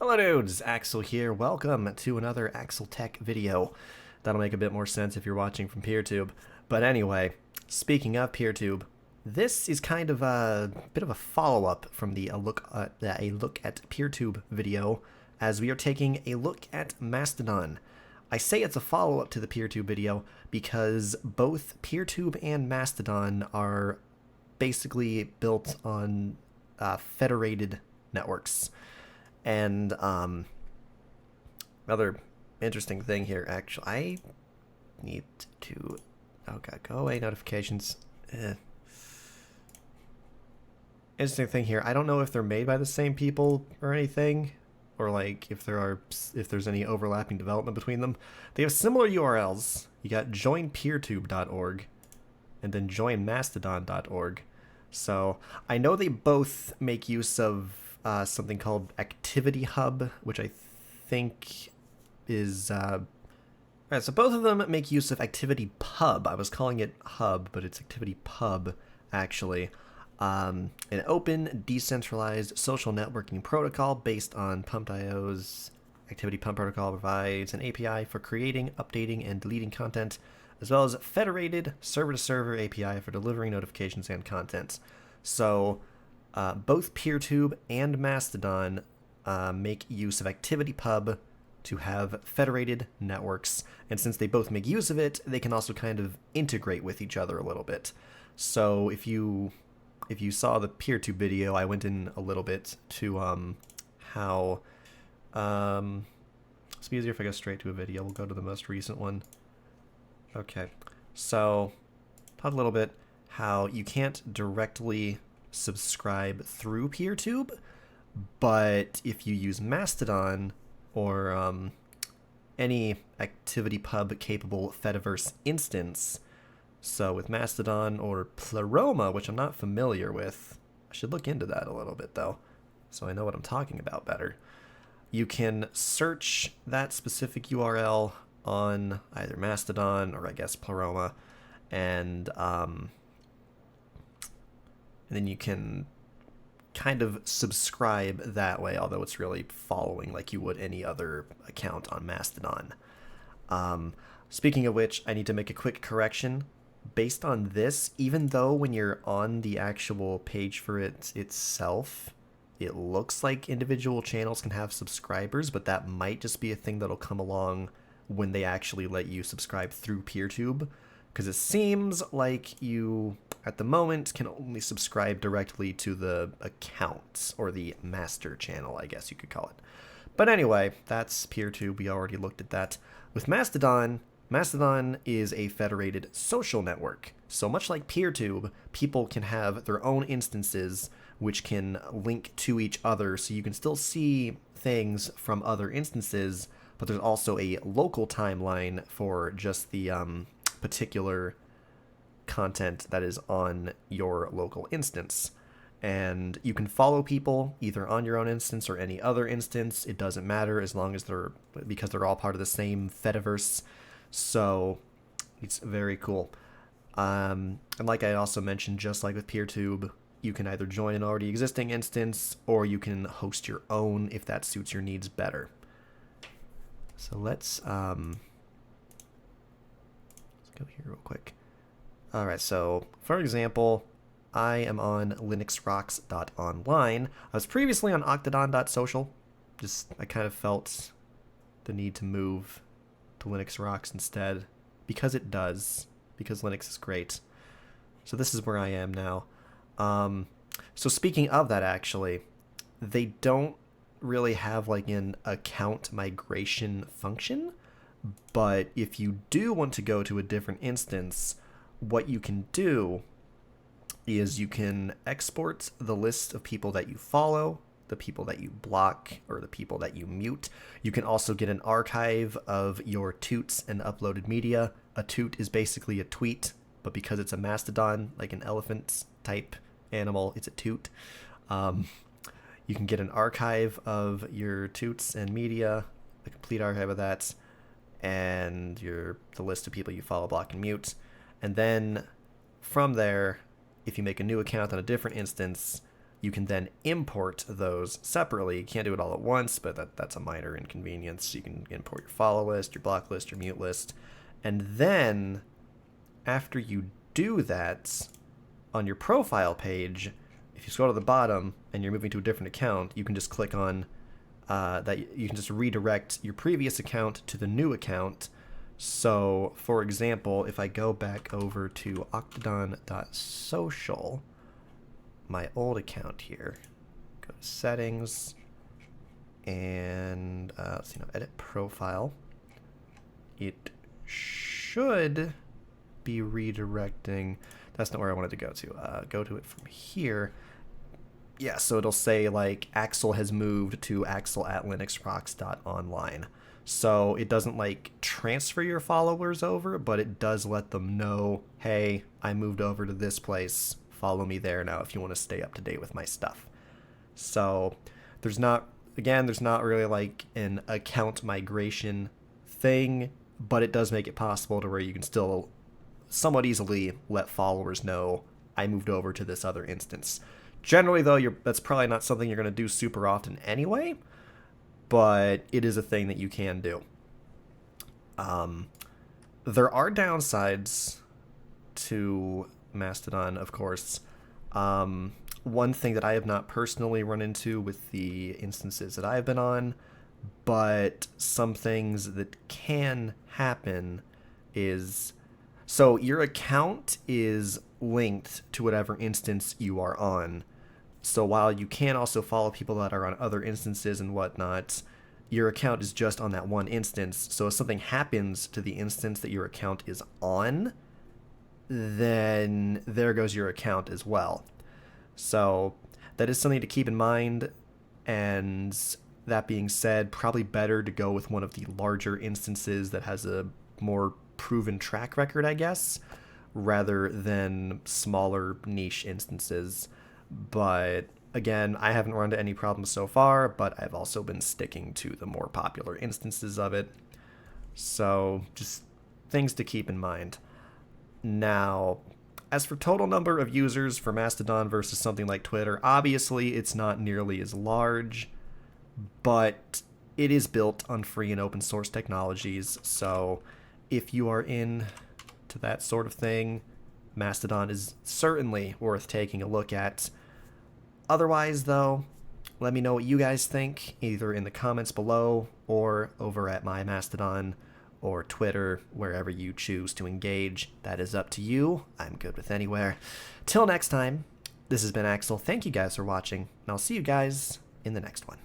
Hello dudes, Axel here. Welcome to another Axel Tech video. That'll make a bit more sense if you're watching from PeerTube. But anyway, speaking of PeerTube, this is kind of a bit of a follow-up from the a look at PeerTube video, as we are taking a look at Mastodon. I say it's a follow-up to the PeerTube video because both PeerTube and Mastodon are basically built on federated networks. And another interesting thing here, actually, I need to, oh god, go away, notifications. Interesting thing here, I don't know if they're made by the same people or anything, or like if there's any overlapping development between them. They have similar URLs. You got joinpeertube.org and then joinmastodon.org. So I know they both make use of something called Activity Hub, which I think is... Alright, so both of them make use of Activity Pub. I was calling it Hub, but it's Activity Pub, actually. An open, decentralized social networking protocol based on Pump.io's Activity Pump protocol provides an API for creating, updating, and deleting content, as well as a federated server-to-server API for delivering notifications and content. So both PeerTube and Mastodon make use of ActivityPub to have federated networks, and since they both make use of it, they can also kind of integrate with each other a little bit. So if you saw the PeerTube video, I went in a little bit to how it's easier if I go straight to a video. We'll go to the most recent one. Okay, so talk a little bit how you can't directly subscribe through PeerTube, but if you use Mastodon or any ActivityPub capable Fediverse instance, so with Mastodon or Pleroma, which I'm not familiar with, I should look into that a little bit though, so I know what I'm talking about better. You can search that specific URL on either Mastodon or I guess Pleroma, and then you can kind of subscribe that way, although it's really following like you would any other account on Mastodon. Speaking of which, I need to make a quick correction. Based on this, even though when you're on the actual page for it itself, it looks like individual channels can have subscribers, but that might just be a thing that'll come along when they actually let you subscribe through PeerTube, because it seems like you, at the moment, can only subscribe directly to the account, or the master channel, I guess you could call it. But anyway, that's PeerTube, we already looked at that. With Mastodon, Mastodon is a federated social network. So much like PeerTube, people can have their own instances which can link to each other, so you can still see things from other instances, but there's also a local timeline for just the particular content that is on your local instance. And you can follow people either on your own instance or any other instance. It doesn't matter as long as because they're all part of the same Fediverse. So it's very cool. And like I also mentioned, just like with PeerTube, you can either join an already existing instance or you can host your own if that suits your needs better. So let's go here real quick. Alright, so for example, I am on linuxrocks.online. I was previously on octodon.social. I kind of felt the need to move to Linux Rocks instead, because it does, because Linux is great. So this is where I am now. So speaking of that, actually, they don't really have like an account migration function, but if you do want to go to a different instance, what you can do is you can export the list of people that you follow, the people that you block, or the people that you mute. You can also get an archive of your toots and uploaded media. A toot is basically a tweet, but because it's a mastodon, like an elephant type animal, it's a toot. You can get an archive of your toots and media, a complete archive of that, and the list of people you follow, block, and mute. And then from there, if you make a new account on a different instance, you can then import those separately. You can't do it all at once, but that's a minor inconvenience. You can import your follow list, your block list, your mute list. And then after you do that, on your profile page, if you scroll to the bottom and you're moving to a different account, you can just click on that. You can just redirect your previous account to the new account. So, for example, if I go back over to octodon.social, my old account here, go to settings, and let's see, edit profile. It should be redirecting. That's not where I wanted to go to. Go to it from here. Yeah, so it'll say like Axel has moved to axel@linuxrocks.online. So it doesn't like transfer your followers over, but it does let them know, hey, I moved over to this place. Follow me there now if you want to stay up to date with my stuff. So there's not really like an account migration thing, but it does make it possible to where you can still somewhat easily let followers know I moved over to this other instance. Generally, though, that's probably not something you're going to do super often anyway, but it is a thing that you can do. There are downsides to Mastodon, of course. One thing that I have not personally run into with the instances that I've been on, but some things that can happen is, so your account is linked to whatever instance you are on. So while you can also follow people that are on other instances and whatnot, your account is just on that one instance. So if something happens to the instance that your account is on, then there goes your account as well. So that is something to keep in mind. And that being said, probably better to go with one of the larger instances that has a more proven track record, I guess, rather than smaller niche instances. But again, I haven't run into any problems so far, but I've also been sticking to the more popular instances of it. So just things to keep in mind. Now, as for total number of users for Mastodon versus something like Twitter, obviously it's not nearly as large, but it is built on free and open source technologies. So if you are in to that sort of thing, Mastodon is certainly worth taking a look at. Otherwise, though, let me know what you guys think, either in the comments below or over at my Mastodon or Twitter, wherever you choose to engage. That is up to you. I'm good with anywhere. Till next time, this has been Axel. Thank you guys for watching, and I'll see you guys in the next one.